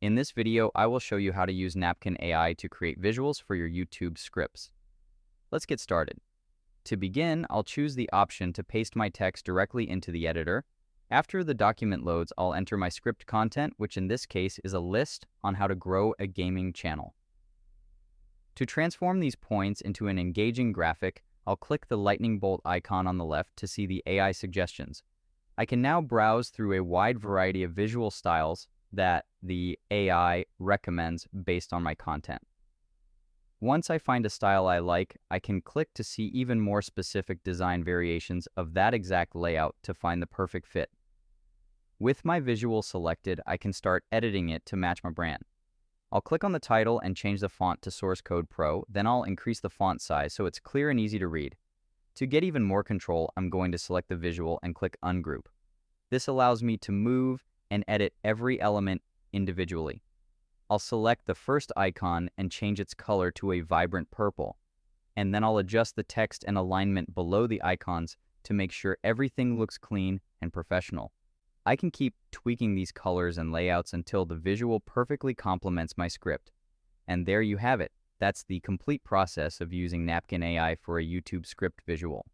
In this video, I will show you how to use Napkin AI to create visuals for your YouTube scripts. Let's get started. To begin, I'll choose the option to paste my text directly into the editor. After the document loads, I'll enter my script content, which in this case is a list on how to grow a gaming channel. To transform these points into an engaging graphic, I'll click the lightning bolt icon on the left to see the AI suggestions. I can now browse through a wide variety of visual styles that the AI recommends based on my content. Once I find a style I like, I can click to see even more specific design variations of that exact layout to find the perfect fit. With my visual selected, I can start editing it to match my brand. I'll click on the title and change the font to Source Code Pro, then I'll increase the font size so it's clear and easy to read. To get even more control, I'm going to select the visual and click Ungroup. This allows me to move and edit every element individually. I'll select the first icon and change its color to a vibrant purple, and then I'll adjust the text and alignment below the icons to make sure everything looks clean and professional. I can keep tweaking these colors and layouts until the visual perfectly complements my script. And there you have it. That's the complete process of using Napkin AI for a YouTube script visual.